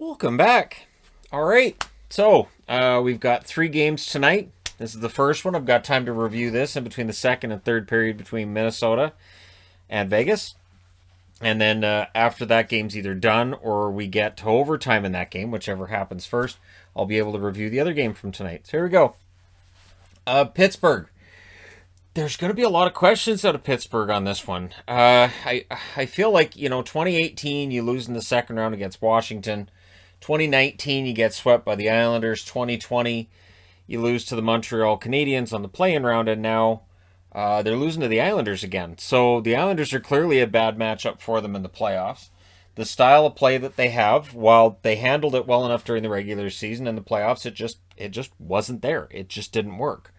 Welcome back. All right, so we've got 3 games tonight. This is the first one. I've got time to review this in between the second and third period between Minnesota and Vegas. And then after that game's either done or we get to overtime in that game, whichever happens first, I'll be able to review the other game from tonight. So here we go. Pittsburgh. There's going to be a lot of questions out of Pittsburgh on this one. I feel like, 2018, you lose in the second round against Washington. 2019, you get swept by the Islanders. 2020, you lose to the Montreal Canadiens on the play-in round, and now they're losing to the Islanders again. So the Islanders are clearly a bad matchup for them in the playoffs. The style of play that they have, while they handled it well enough during the regular season, in the playoffs, it just wasn't there. It just didn't work.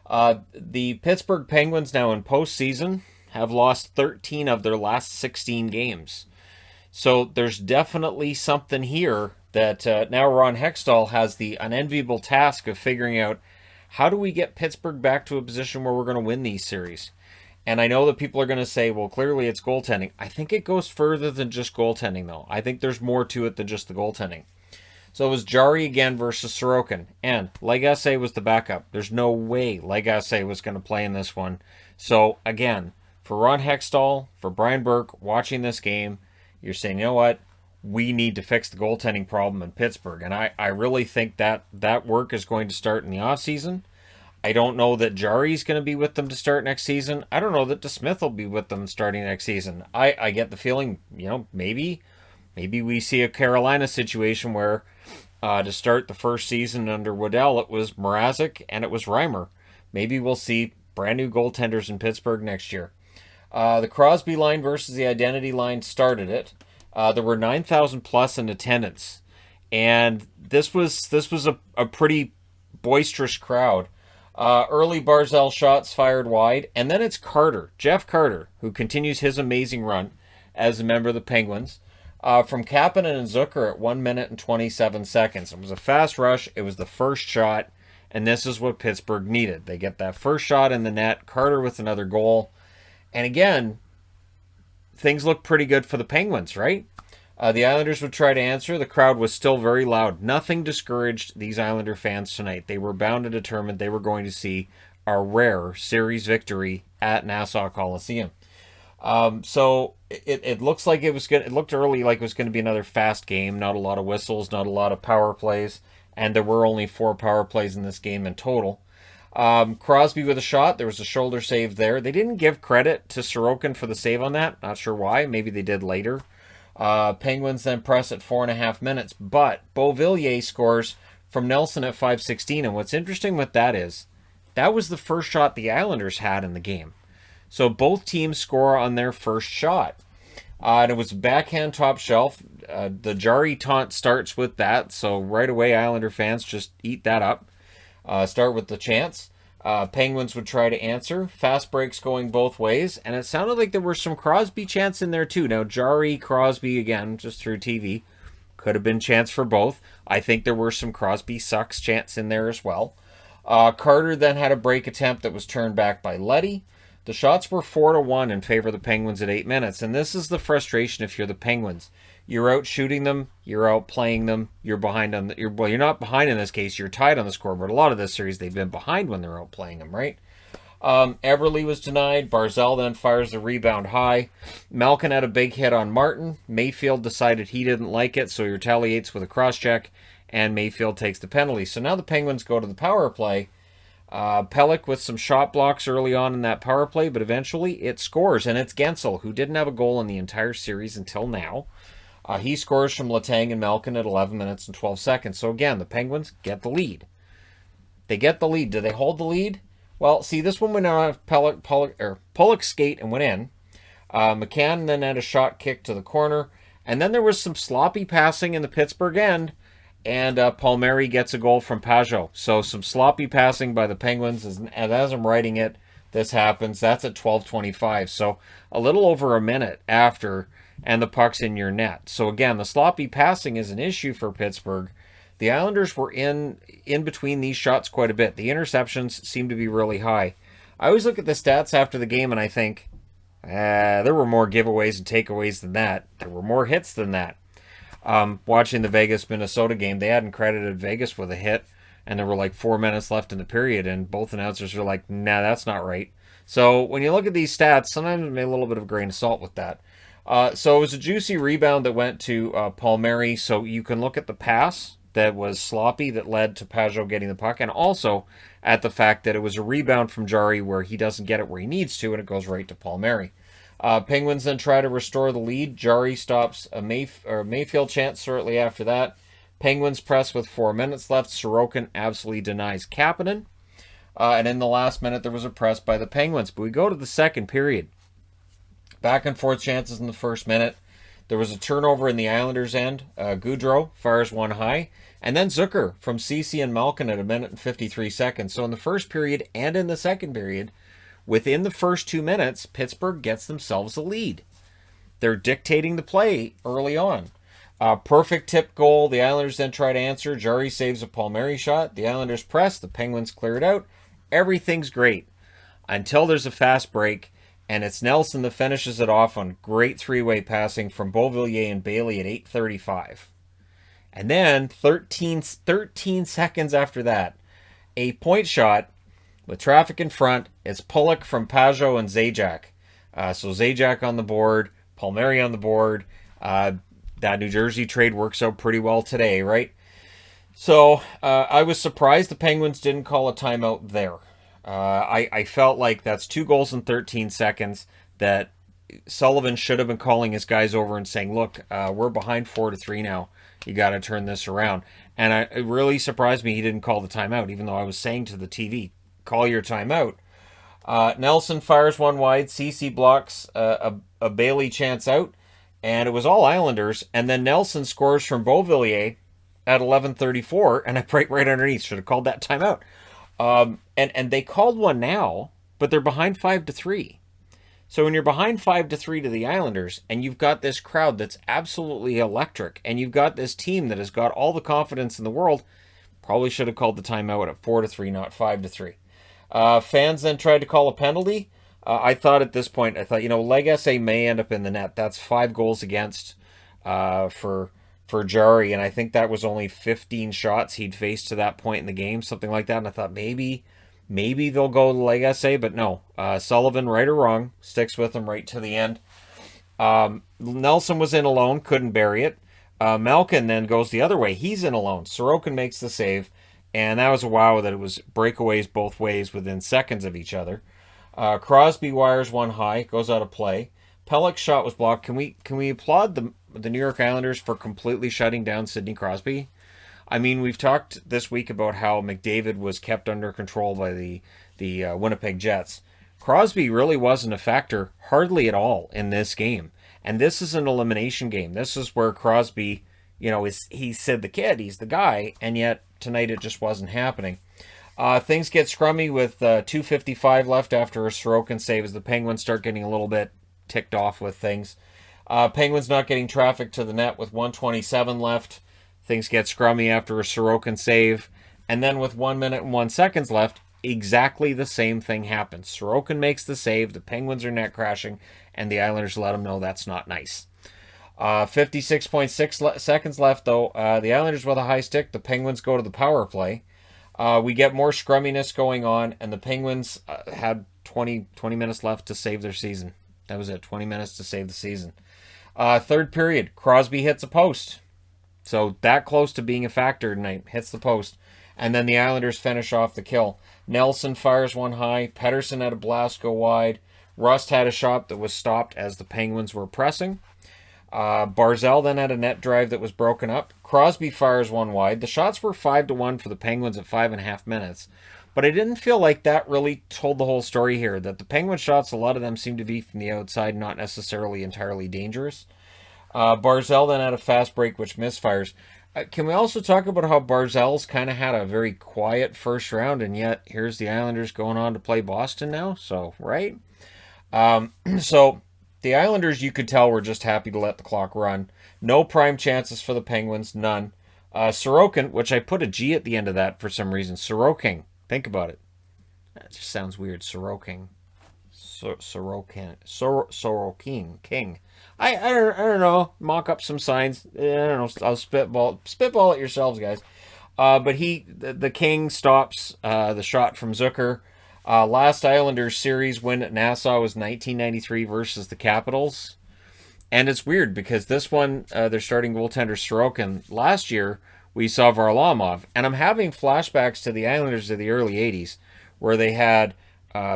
The Pittsburgh Penguins now in postseason have lost 13 of their last 16 games. So there's definitely something here that now Ron Hextall has the unenviable task of figuring out, how do we get Pittsburgh back to a position where we're going to win these series? And I know that people are going to say, well, clearly it's goaltending. I think it goes further than just goaltending, though. I think there's more to it than just the goaltending. So it was Jari again versus Sorokin, and Lagacé was the backup. There's no way Lagacé was going to play in this one. So again, for Ron Hextall, for Brian Burke, watching this game, you're saying, you know what? We need to fix the goaltending problem in Pittsburgh. And I really think that work is going to start in the offseason. I don't know that Jari's going to be with them to start next season. I don't know that DeSmith will be with them starting next season. I get the feeling, maybe we see a Carolina situation where to start the first season under Waddell, it was Mrazek and it was Reimer. Maybe we'll see brand new goaltenders in Pittsburgh next year. The Crosby line versus the Identity line started it. There were 9,000 plus in attendance, and this was a pretty boisterous crowd. Early Barzal shots fired wide, and then it's Jeff Carter, who continues his amazing run as a member of the Penguins. From Kapanen and Zucker at 1 minute and 27 seconds. It was a fast rush. It was the first shot, and this is what Pittsburgh needed. They get that first shot in the net, Carter with another goal. And again, things look pretty good for the Penguins, right? The Islanders would try to answer. The crowd was still very loud. Nothing discouraged these Islander fans tonight. They were bound and determined they were going to see a rare series victory at Nassau Coliseum. So it looks like it was good. It looked early like it was going to be another fast game. Not a lot of whistles, not a lot of power plays, and there were only 4 power plays in this game in total. Crosby with a shot. There was a shoulder save there. They didn't give credit to Sorokin for the save on that. Not sure why. Maybe they did later. Penguins then press at 4.5 minutes, but Beauvillier scores from Nelson at 5:16. And what's interesting with that is that was the first shot the Islanders had in the game. So both teams score on their first shot. And it was backhand top shelf. The Jari taunt starts with that. So right away, Islander fans just eat that up. Start with the chance. Penguins would try to answer. Fast breaks going both ways. And it sounded like there were some Crosby chants in there too. Now, Jari, Crosby, again, just through TV. Could have been chants for both. I think there were some Crosby sucks chants in there as well. Carter then had a break attempt that was turned back by Leddy. The shots were 4-1 in favor of the Penguins at 8 minutes, and this is the frustration if you're the Penguins. You're out shooting them, you're out playing them, you're behind on you're not behind in this case, you're tied on the scoreboard. A lot of this series they've been behind when they're out playing them, right? Everly was denied. Barzal then fires the rebound high. Malkin had a big hit on Martin. Mayfield decided he didn't like it, so he retaliates with a cross-check, and Mayfield takes the penalty. So now the Penguins go to the power play. Pelech with some shot blocks early on in that power play, but eventually it scores, and it's Gensel, who didn't have a goal in the entire series until now. He scores from Letang and Malkin at 11 minutes and 12 seconds. So again, the Penguins get the lead. They get the lead. Do they hold the lead? Well, see, this one went out. Pelech skate and went in. McCann then had a shot kick to the corner, and then there was some sloppy passing in the Pittsburgh end. And Palmieri gets a goal from Pajot. So some sloppy passing by the Penguins. And as I'm writing it, this happens. That's at 12:25. So a little over a minute after, and the puck's in your net. So again, the sloppy passing is an issue for Pittsburgh. The Islanders were in between these shots quite a bit. The interceptions seem to be really high. I always look at the stats after the game and I think, there were more giveaways and takeaways than that. There were more hits than that. Watching the Vegas-Minnesota game, they hadn't credited Vegas with a hit, and there were like 4 minutes left in the period, and both announcers were like, nah, that's not right. So when you look at these stats, sometimes it may a little bit of a grain of salt with that. So it was a juicy rebound that went to Palmieri, so you can look at the pass that was sloppy that led to Pajot getting the puck, and also at the fact that it was a rebound from Jari where he doesn't get it where he needs to, and it goes right to Palmieri. Penguins then try to restore the lead. Jari stops a Mayfield chance shortly after that. Penguins press with 4 minutes left. Sorokin absolutely denies Kapanen. And in the last minute, there was a press by the Penguins. But we go to the second period. Back and forth chances in the first minute. There was a turnover in the Islanders' end. Goudreau fires one high. And then Zucker from Ceci and Malkin at 1:53. So in the first period and in the second period, within the first 2 minutes, Pittsburgh gets themselves a lead. They're dictating the play early on. Perfect tip goal. The Islanders then try to answer. Jari saves a Palmieri shot. The Islanders press. The Penguins clear it out. Everything's great until there's a fast break, and it's Nelson that finishes it off on great three-way passing from Beauvillier and Bailey at 8:35. And then 13 seconds after that, a point shot with traffic in front. It's Pulock from Pajot and Zajac. So Zajac on the board, Palmieri on the board. That New Jersey trade works out pretty well today, right? So I was surprised the Penguins didn't call a timeout there. I felt like that's 2 goals in 13 seconds that Sullivan should have been calling his guys over and saying, look, we're behind 4-3 now. You got to turn this around. And it really surprised me he didn't call the timeout, even though I was saying to the TV, call your timeout. Nelson fires one wide. Ceci blocks a Bailey chance out. And it was all Islanders. And then Nelson scores from Beauvillier at 11:34. And I break right underneath. Should have called that timeout. And they called one now, but they're behind 5-3. So when you're behind 5-3 to the Islanders, and you've got this crowd that's absolutely electric, and you've got this team that has got all the confidence in the world, probably should have called the timeout at 4-3, not 5-3. Fans then tried to call a penalty. I thought at this point, Legace may end up in the net. That's 5 goals against for Jari, and I think that was only 15 shots he'd faced to that point in the game, something like that. And I thought maybe they'll go Legace, but no. Sullivan, right or wrong, sticks with him right to the end. Nelson was in alone, couldn't bury it. Malkin then goes the other way. He's in alone. Sorokin makes the save, and that was a wow that it was breakaways both ways within seconds of each other. Crosby wires one high, goes out of play. Pelech's shot was blocked. Can we applaud the New York Islanders for completely shutting down Sidney Crosby? I mean, we've talked this week about how McDavid was kept under control by the Winnipeg Jets. Crosby really wasn't a factor hardly at all in this game. And this is an elimination game. This is where Crosby, he's Sid the Kid, he's the guy, and yet tonight it just wasn't happening. Things get scrummy with 2:55 left after a Sorokin save as the Penguins start getting a little bit ticked off with things. Penguins not getting traffic to the net with 1:27 left. Things get scrummy after a Sorokin save. And then with 1 minute and 1 second left, exactly the same thing happens. Sorokin makes the save, the Penguins are net crashing, and the Islanders let them know that's not nice. 56.6 seconds left, though. The Islanders with a high stick, the Penguins go to the power play. We get more scrumminess going on, and the Penguins had 20 minutes left to save their season. That was it, 20 minutes to save the season. Third period, Crosby hits a post. So that close to being a factor tonight, hits the post. And then the Islanders finish off the kill. Nelson fires one high. Pettersson had a blast go wide. Rust had a shot that was stopped as the Penguins were pressing. Barzal then had a net drive that was broken up. Crosby fires one wide. The shots were 5-1 for the Penguins at 5.5 minutes. But I didn't feel like that really told the whole story here. That the Penguin shots, a lot of them seem to be from the outside, not necessarily entirely dangerous. Barzal then had a fast break, which misfires. Can we also talk about how Barzal's kind of had a very quiet first round, and yet here's the Islanders going on to play Boston now? So, right? So, the Islanders, you could tell, were just happy to let the clock run. No prime chances for the Penguins, none. Sorokin, which I put a G at the end of that for some reason. Sorokin. Think about it. That just sounds weird. Sorokin. Sorokin King. I don't know. Mock up some signs. I don't know. I'll spitball it yourselves, guys. But the King stops the shot from Zucker. Last Islanders series win at Nassau was 1993 versus the Capitals. And it's weird because this one, they're starting goaltender Sorokin. Last year, we saw Varlamov. And I'm having flashbacks to the Islanders of the early 80s where they had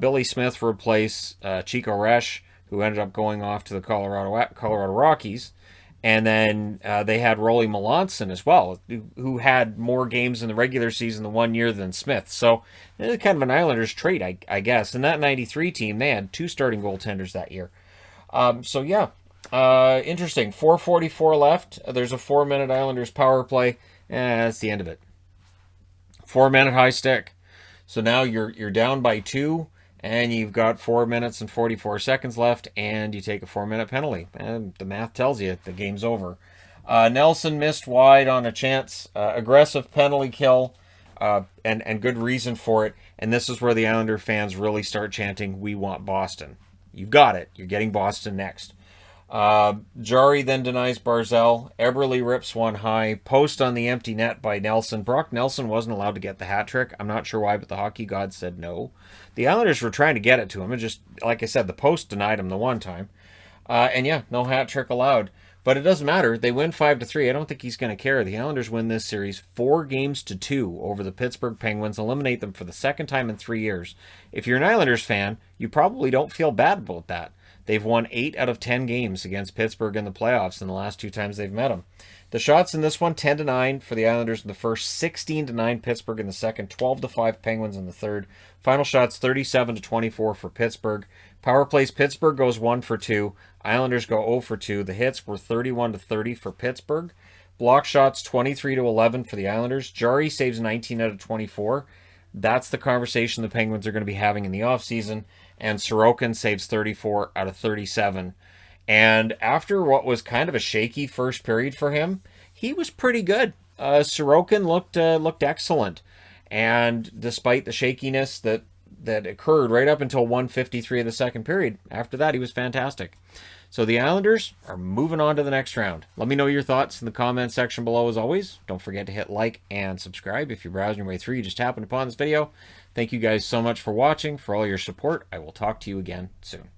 Billy Smith replace Chico Resch, who ended up going off to the Colorado Rockies. And then they had Rolly Melanson as well, who had more games in the regular season the 1 year than Smith. So it's kind of an Islanders trait, I guess. In that 93 team, they had 2 starting goaltenders that year. So yeah, interesting. 4:44 left. There's a 4-minute Islanders power play. That's the end of it. 4-minute high stick. So now you're down by 2, and you've got 4 minutes and 44 seconds left, and you take a 4-minute penalty. And the math tells you the game's over. Nelson missed wide on a chance. Aggressive penalty kill, and good reason for it. And this is where the Islander fans really start chanting, "We want Boston." You've got it. You're getting Boston next. Jari then denies Barzell. Eberle rips one high. Post on the empty net by Nelson. Brock Nelson wasn't allowed to get the hat trick. I'm not sure why, but the hockey gods said no. The Islanders were trying to get it to him, and just, like I said, the post denied him the one time. And yeah, no hat trick allowed. But it doesn't matter. They win 5-3. I don't think he's going to care. The Islanders win this series 4-2 over the Pittsburgh Penguins, eliminate them for the second time in 3 years. If you're an Islanders fan, you probably don't feel bad about that. They've won 8 out of 10 games against Pittsburgh in the playoffs in the last 2 times they've met them. The shots in this one, 10-9 for the Islanders in the first, 16-9 Pittsburgh in the second, 12-5 Penguins in the third. Final shots, 37-24 for Pittsburgh. Power plays, Pittsburgh goes 1 for 2. Islanders go 0 for 2. The hits were 31-30 for Pittsburgh. Block shots, 23-11 for the Islanders. Jari saves 19 out of 24. That's the conversation the Penguins are going to be having in the offseason. And Sorokin saves 34 out of 37. And after what was kind of a shaky first period for him, he was pretty good. Sorokin looked excellent. And despite the shakiness that occurred right up until 1:53 of the second period, after that he was fantastic. So the Islanders are moving on to the next round. Let me know your thoughts in the comment section below as always. Don't forget to hit like and subscribe. If you're browsing your way through, you just happened upon this video. Thank you guys so much for watching, for all your support. I will talk to you again soon.